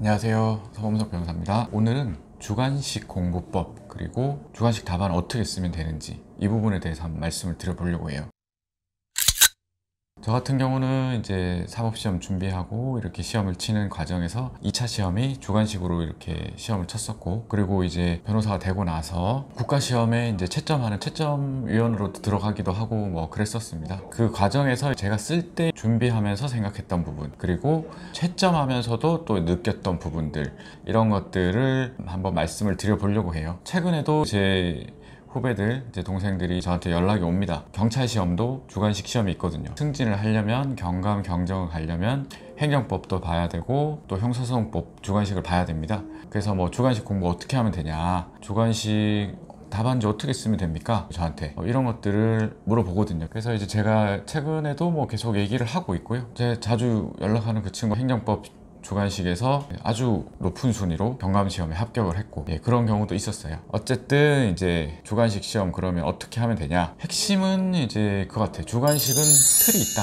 안녕하세요, 서범석 변호사입니다. 오늘은 주관식 공부법 그리고 주관식 답안 어떻게 쓰면 되는지 이 부분에 대해서 한번 말씀을 드려보려고 해요. 저 같은 경우는 이제 사법시험 준비하고 이렇게 시험을 치는 과정에서 2차 시험이 주관식으로 이렇게 시험을 쳤었고, 그리고 이제 변호사가 되고 나서 국가시험에 이제 채점하는 채점위원으로 들어가기도 하고 뭐 그랬었습니다. 그 과정에서 제가 쓸 때 준비하면서 생각했던 부분, 그리고 채점하면서도 또 느꼈던 부분들, 이런 것들을 한번 말씀을 드려보려고 해요. 최근에도 제 후배들, 이제 동생들이 저한테 연락이 옵니다. 경찰 시험도 주관식 시험이 있거든요. 승진을 하려면, 경감, 경정을 가려면 행정법도 봐야 되고 또 형사소송법 주관식을 봐야 됩니다. 그래서 뭐 주관식 공부 어떻게 하면 되냐, 주관식 답안지 어떻게 쓰면 됩니까? 저한테 이런 것들을 물어보거든요. 그래서 이제 제가 최근에도 뭐 계속 얘기를 하고 있고요. 제가 자주 연락하는 그 친구 행정법 주관식에서 아주 높은 순위로 경감시험에 합격을 했고, 그런 경우도 있었어요. 어쨌든 이제 주관식 시험 그러면 어떻게 하면 되냐, 핵심은 이제 그거 같아요. 주관식은 틀이 있다,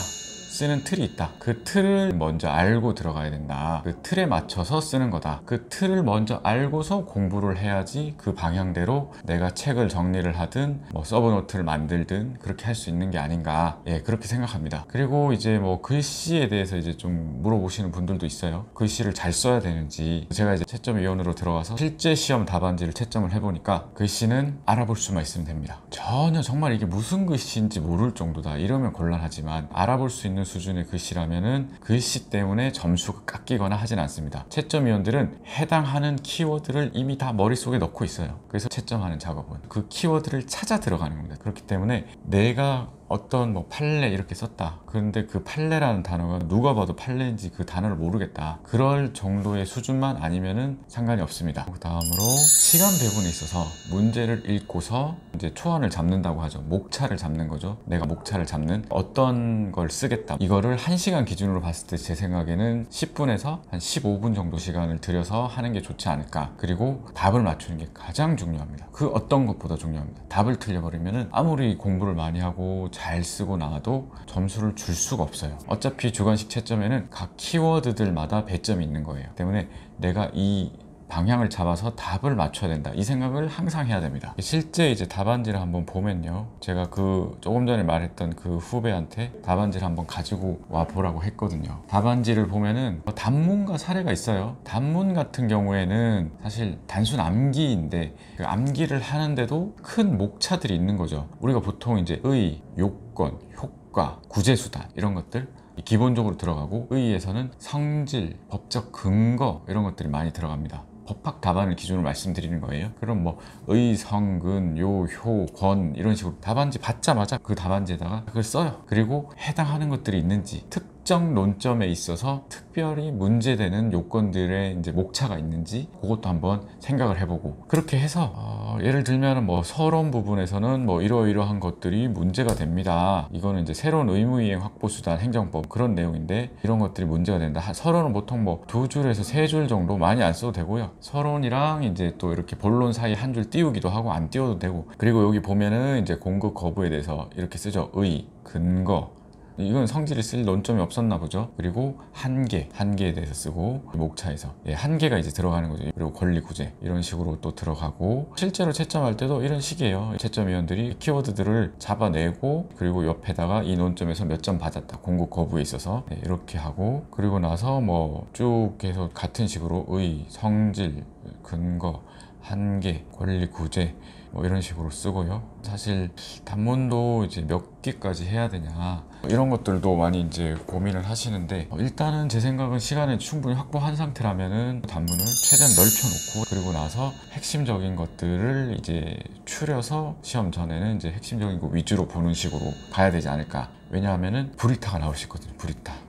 쓰는 틀이 있다. 그 틀을 먼저 알고 들어가야 된다. 그 틀에 맞춰서 쓰는 거다. 그 틀을 먼저 알고서 공부를 해야지 그 방향대로 내가 책을 정리를 하든 뭐 서브노트를 만들든 그렇게 할 수 있는 게 아닌가, 그렇게 생각합니다. 그리고 이제 뭐 글씨에 대해서 이제 좀 물어보시는 분들도 있어요. 글씨를 잘 써야 되는지. 제가 이제 채점위원으로 들어가서 실제 시험 답안지를 채점을 해보니까 글씨는 알아볼 수만 있으면 됩니다. 전혀 정말 이게 무슨 글씨인지 모를 정도다 이러면 곤란하지만, 알아볼 수 있는 수준의 글씨라면은 글씨 때문에 점수가 깎이거나 하진 않습니다. 채점위원들은 해당하는 키워드를 이미 다 머릿속에 넣고 있어요. 그래서 채점하는 작업은 그 키워드를 찾아 들어가는 겁니다. 그렇기 때문에 내가 어떤 뭐 판례 이렇게 썼다, 그런데 그 판례라는 단어가 누가 봐도 판례인지 그 단어를 모르겠다, 그럴 정도의 수준만 아니면은 상관이 없습니다. 그 다음으로 시간 배분에 있어서 문제를 읽고서 이제 초안을 잡는다고 하죠. 목차를 잡는 거죠. 내가 목차를 잡는 어떤 걸 쓰겠다, 이거를 1시간 기준으로 봤을 때 제 생각에는 10분에서 한 15분 정도 시간을 들여서 하는 게 좋지 않을까. 그리고 답을 맞추는 게 가장 중요합니다. 그 어떤 것보다 중요합니다. 답을 틀려버리면은 아무리 공부를 많이 하고 잘 쓰고 나와도 점수를 줄 수가 없어요. 어차피 주관식 채점에는 각 키워드들마다 배점이 있는 거예요. 때문에 내가 이 방향을 잡아서 답을 맞춰야 된다, 이 생각을 항상 해야 됩니다. 실제 이제 답안지를 한번 보면요, 제가 그 조금 전에 말했던 그 후배한테 답안지를 한번 가지고 와 보라고 했거든요. 답안지를 보면은 단문과 사례가 있어요. 단문 같은 경우에는 사실 단순 암기인데 그 암기를 하는데도 큰 목차들이 있는 거죠. 우리가 보통 이제 의, 요건, 효과, 구제수단 이런 것들 기본적으로 들어가고, 의에서는 성질, 법적 근거 이런 것들이 많이 들어갑니다. 법학 답안을 기준으로 말씀드리는 거예요. 그럼 뭐 의, 성, 근, 요, 효, 권 이런 식으로 답안지 받자마자 그 답안지에다가 그걸 써요. 그리고 해당하는 것들이 있는지, 특정 논점에 있어서 특별히 문제되는 요건들의 이제 목차가 있는지 그것도 한번 생각을 해보고, 그렇게 해서 예를 들면 뭐 서론 부분에서는 뭐 이러이러한 것들이 문제가 됩니다. 이거는 이제 새로운 의무이행 확보수단 행정법 그런 내용인데 이런 것들이 문제가 된다. 서론은 보통 뭐 2줄에서 3줄 정도, 많이 안 써도 되고요. 서론이랑 이제 또 이렇게 본론 사이 한 줄 띄우기도 하고 안 띄워도 되고, 그리고 여기 보면은 이제 공급 거부에 대해서 이렇게 쓰죠. 의, 근거, 이건 성질이 쓸 논점이 없었나 보죠. 그리고 한계에 대해서 쓰고, 목차에서 한계가 이제 들어가는 거죠. 그리고 권리 구제 이런 식으로 또 들어가고, 실제로 채점할 때도 이런 식이에요. 채점위원들이 키워드들을 잡아내고, 그리고 옆에다가 이 논점에서 몇 점 받았다, 공급 거부에 있어서 이렇게 하고, 그리고 나서 뭐 쭉 계속 같은 식으로 의, 성질, 근거, 한계, 권리 구제 뭐 이런 식으로 쓰고요. 사실 단문도 이제 몇 개까지 해야 되냐 이런 것들도 많이 이제 고민을 하시는데, 일단은 제 생각은 시간을 충분히 확보한 상태라면은 단문을 최대한 넓혀놓고, 그리고 나서 핵심적인 것들을 이제 추려서 시험 전에는 이제 핵심적인 거 위주로 보는 식으로 가야 되지 않을까. 왜냐하면은 브리타가 나올 수 있거든요.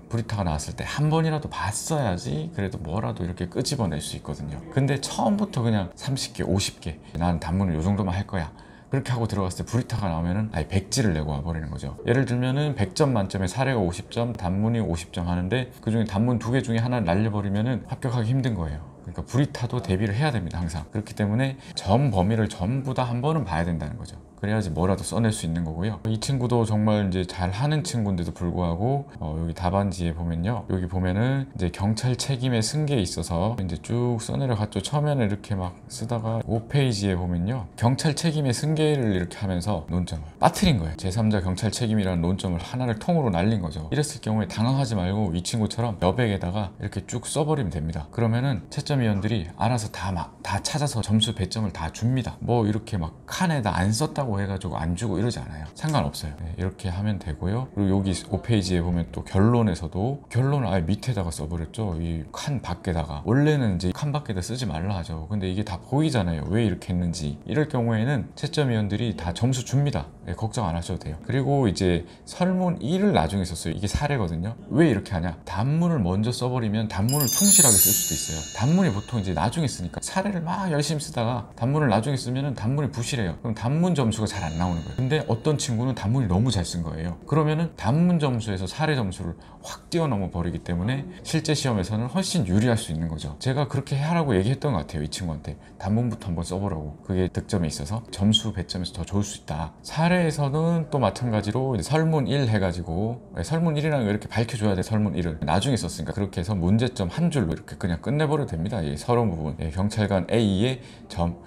브리타가 나왔을 때 한 번이라도 봤어야지 그래도 뭐라도 이렇게 끄집어낼 수 있거든요. 근데 처음부터 그냥 30개, 50개 난 단문을 요 정도만 할 거야, 그렇게 하고 들어갔을 때 브리타가 나오면은 아예 100지를 내고 와버리는 거죠. 예를 들면은 100점 만점에 사례가 50점, 단문이 50점 하는데 그중에 단문 2개 중에 하나를 날려버리면은 합격하기 힘든 거예요. 그러니까 브리타도 대비를 해야 됩니다, 항상. 그렇기 때문에 점 범위를 전부 다 한 번은 봐야 된다는 거죠. 그래야지 뭐라도 써낼 수 있는 거고요. 이 친구도 정말 이제 잘 하는 친구인데도 불구하고 여기 답안지에 보면요, 여기 보면은 이제 경찰 책임의 승계에 있어서 이제 쭉 써내려갔죠. 처음에는 이렇게 막 쓰다가 5페이지에 보면요, 경찰 책임의 승계를 이렇게 하면서 논점을 빠뜨린 거예요. 제3자 경찰 책임이라는 논점을 하나를 통으로 날린 거죠. 이랬을 경우에 당황하지 말고 이 친구처럼 여백에다가 이렇게 쭉 써버리면 됩니다. 그러면은 채점위원들이 알아서 다 찾아서 점수 배점을 다 줍니다. 뭐 이렇게 막 칸에다 안 썼다고 해가지고 안 주고 이러지 않아요. 상관없어요. 네, 이렇게 하면 되고요. 그리고 여기 5페이지에 보면 또 결론에서도 결론을 아예 밑에다가 써버렸죠. 이 칸 밖에다가. 원래는 이제 칸 밖에다 쓰지 말라 하죠. 근데 이게 다 보이잖아요. 왜 이렇게 했는지. 이럴 경우에는 채점위원들이 다 점수 줍니다. 네, 걱정 안 하셔도 돼요. 그리고 이제 설문 1을 나중에 썼어요. 이게 사례거든요. 왜 이렇게 하냐? 단문을 먼저 써버리면 단문을 충실하게 쓸 수도 있어요. 단문이 보통 이제 나중에 쓰니까, 사례를 막 열심히 쓰다가 단문을 나중에 쓰면은 단문이 부실해요. 그럼 단문 점수가 잘 안 나오는 거예요. 근데 어떤 친구는 단문이 너무 잘 쓴 거예요. 그러면은 단문 점수에서 사례 점수를 확 뛰어넘어 버리기 때문에 실제 시험에서는 훨씬 유리할 수 있는 거죠. 제가 그렇게 하라고 얘기했던 것 같아요. 이 친구한테 단문부터 한번 써보라고. 그게 득점에 있어서 점수 배점에서 더 좋을 수 있다. 사례에서는 또 마찬가지로 이제 설문 1 해가지고, 설문 1이라는 거 이렇게 밝혀줘야 돼. 설문 1을 나중에 썼으니까 그렇게 해서 문제점 한 줄로 이렇게 그냥 끝내버려도 됩니다. 이 서론 부분. 경찰관 A의 점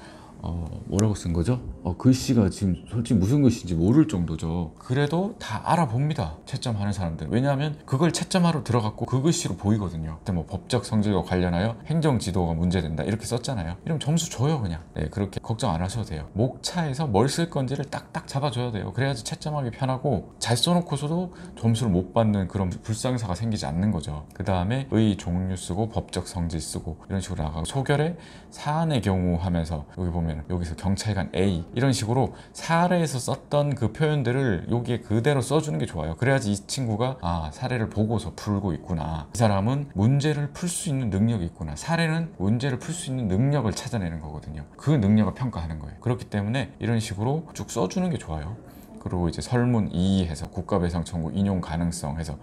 뭐라고 쓴 거죠? 글씨가 지금 솔직히 무슨 글씨인지 모를 정도죠. 그래도 다 알아봅니다. 채점하는 사람들은. 왜냐하면 그걸 채점하러 들어갔고 그 글씨로 보이거든요. 그때 뭐 법적 성질과 관련하여 행정지도가 문제된다 이렇게 썼잖아요. 이러면 점수 줘요 그냥. 네, 그렇게 걱정 안 하셔도 돼요. 목차에서 뭘 쓸 건지를 딱딱 잡아줘야 돼요. 그래야지 채점하기 편하고, 잘 써놓고서도 점수를 못 받는 그런 불상사가 생기지 않는 거죠. 그 다음에 의 종류 쓰고 법적 성질 쓰고 이런 식으로 나가고, 소결의 사안의 경우 하면서 여기 보면 여기서 경찰관 A 이런 식으로 사례에서 썼던 그 표현들을 여기에 그대로 써주는 게 좋아요. 그래야지 이 친구가 사례를 보고서 풀고 있구나, 이 사람은 문제를 풀 수 있는 능력이 있구나, 사례는 문제를 풀 수 있는 능력을 찾아내는 거거든요. 그 능력을 평가하는 거예요. 그렇기 때문에 이런 식으로 쭉 써주는 게 좋아요. 그리고 이제 설문 2 해서 국가배상 청구 인용 가능성 해서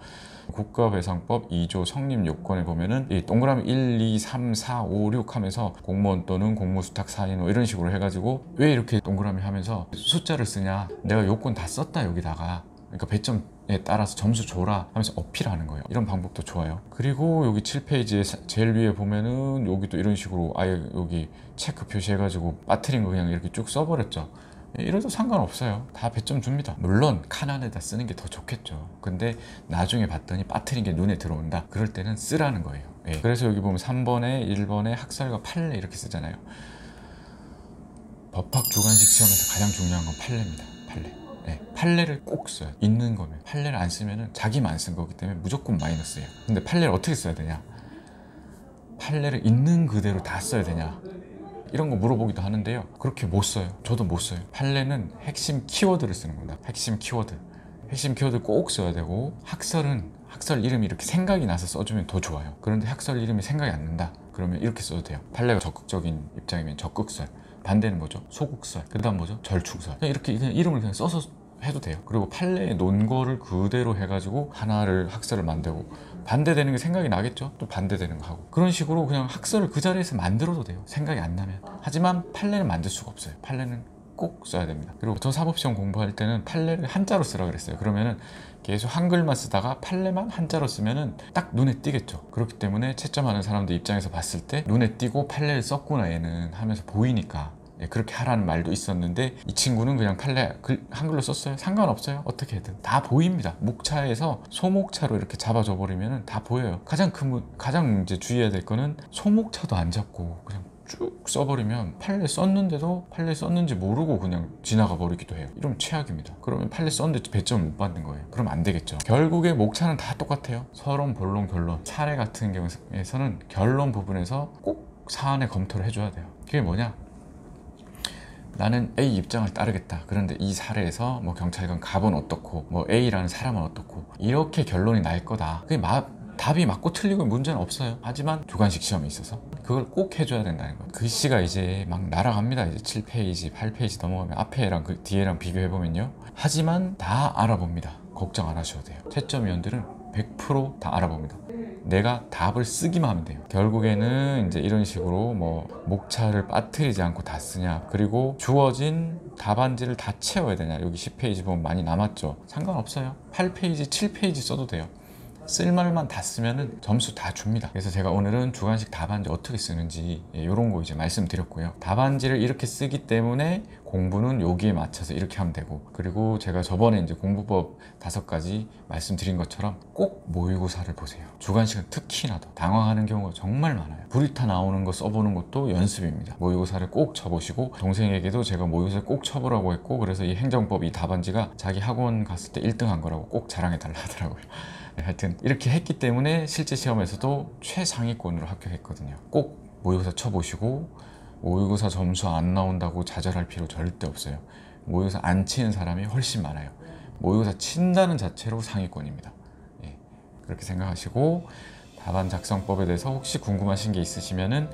국가배상법 2조 성립 요건에 보면은 이 동그라미 1, 2, 3, 4, 5, 6 하면서 공무원 또는 공무수탁 사인 이런 식으로 해가지고, 왜 이렇게 동그라미 하면서 숫자를 쓰냐, 내가 요건 다 썼다 여기다가, 그러니까 배점에 따라서 점수 줘라 하면서 어필하는 거예요. 이런 방법도 좋아요. 그리고 여기 7페이지에 제일 위에 보면은 여기도 이런 식으로 아예 여기 체크 표시해가지고 빠트린 거 그냥 이렇게 쭉 써버렸죠. 이래도 상관없어요. 다 배점 줍니다. 물론 칸 안에다 쓰는 게 더 좋겠죠. 근데 나중에 봤더니 빠트린 게 눈에 들어온다, 그럴 때는 쓰라는 거예요. 그래서 여기 보면 3번에 1번에 학설과 판례 이렇게 쓰잖아요. 법학 주관식 시험에서 가장 중요한 건 판례입니다. 판례. 판례를 꼭 써요. 있는 거면. 판례를 안 쓰면은 자기만 안 쓴 거기 때문에 무조건 마이너스예요. 근데 판례를 어떻게 써야 되냐, 판례를 있는 그대로 다 써야 되냐, 이런 거 물어보기도 하는데요. 그렇게 못 써요. 저도 못 써요. 판례는 핵심 키워드를 쓰는 겁니다. 핵심 키워드 꼭 써야 되고, 학설은 학설 이름이 이렇게 생각이 나서 써주면 더 좋아요. 그런데 학설 이름이 생각이 안 난다 그러면 이렇게 써도 돼요. 판례가 적극적인 입장이면 적극설, 반대는 뭐죠? 소극설, 그 다음 뭐죠? 절충설. 그냥 이렇게 그냥 이름을 그냥 써서 해도 돼요. 그리고 판례에 논 거를 그대로 해가지고 하나를 학설을 만들고, 반대되는 게 생각이 나겠죠? 또 반대되는 거 하고, 그런 식으로 그냥 학설을 그 자리에서 만들어도 돼요. 생각이 안 나면. 하지만 판례는 만들 수가 없어요. 판례는 꼭 써야 됩니다. 그리고 저 사법시험 공부할 때는 판례를 한자로 쓰라 그랬어요. 그러면은 계속 한글만 쓰다가 판례만 한자로 쓰면은 딱 눈에 띄겠죠. 그렇기 때문에 채점하는 사람들 입장에서 봤을 때 눈에 띄고 판례를 썼구나 얘는 하면서 보이니까 그렇게 하라는 말도 있었는데, 이 친구는 그냥 판례 한글로 썼어요. 상관없어요. 어떻게든 다 보입니다. 목차에서 소목차로 이렇게 잡아줘 버리면 다 보여요. 가장 이제 주의해야 될 거는 소목차도 안 잡고 그냥 쭉 써버리면 판례 썼는데도 판례 썼는지 모르고 그냥 지나가 버리기도 해요. 이러면 최악입니다. 그러면 판례 썼는데 배점을 못 받는 거예요. 그럼 안 되겠죠. 결국에 목차는 다 똑같아요. 서론, 본론, 결론. 사례 같은 경우에서는 결론 부분에서 꼭 사안의 검토를 해줘야 돼요. 그게 뭐냐? 나는 A 입장을 따르겠다. 그런데 이 사례에서 뭐 경찰관 갑은 어떻고 뭐 A라는 사람은 어떻고 이렇게 결론이 날 거다. 그게 답이 맞고 틀리고 문제는 없어요. 하지만 주관식 시험에 있어서 그걸 꼭 해줘야 된다는 거예요. 글씨가 이제 막 날아갑니다. 이제 7페이지, 8페이지 넘어가면 앞에랑 그 뒤에랑 비교해보면요. 하지만 다 알아봅니다. 걱정 안 하셔도 돼요. 채점위원들은 100% 다 알아봅니다. 내가 답을 쓰기만 하면 돼요. 결국에는 이제 이런 식으로 뭐 목차를 빠뜨리지 않고 다 쓰냐, 그리고 주어진 답안지를 다 채워야 되냐. 여기 10페이지 보면 많이 남았죠. 상관없어요. 8페이지, 7페이지 써도 돼요. 쓸 말만 다 쓰면은 점수 다 줍니다. 그래서 제가 오늘은 주관식 답안지 어떻게 쓰는지 이런 거 이제 말씀드렸고요. 답안지를 이렇게 쓰기 때문에 공부는 여기에 맞춰서 이렇게 하면 되고, 그리고 제가 저번에 이제 공부법 5가지 말씀드린 것처럼 꼭 모의고사를 보세요. 주관식은 특히나 더 당황하는 경우가 정말 많아요. 브리타 나오는 거 써보는 것도 연습입니다. 모의고사를 꼭 쳐보시고, 동생에게도 제가 모의고사를 꼭 쳐보라고 했고, 그래서 이 행정법 이 답안지가 자기 학원 갔을 때 1등 한 거라고 꼭 자랑해 달라 하더라고요. 하여튼 이렇게 했기 때문에 실제 시험에서도 최상위권으로 합격했거든요. 꼭 모의고사 쳐보시고, 모의고사 점수 안 나온다고 좌절할 필요 절대 없어요. 모의고사 안 치는 사람이 훨씬 많아요. 모의고사 친다는 자체로 상위권입니다. 예, 그렇게 생각하시고, 답안 작성법에 대해서 혹시 궁금하신 게 있으시면은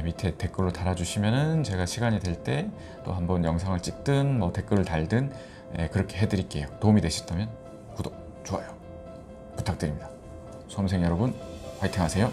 밑에 댓글로 달아주시면은 제가 시간이 될 때 또 한번 영상을 찍든 뭐 댓글을 달든 그렇게 해드릴게요. 도움이 되셨다면 구독, 좋아요 부탁드립니다. 수험생 여러분, 화이팅 하세요.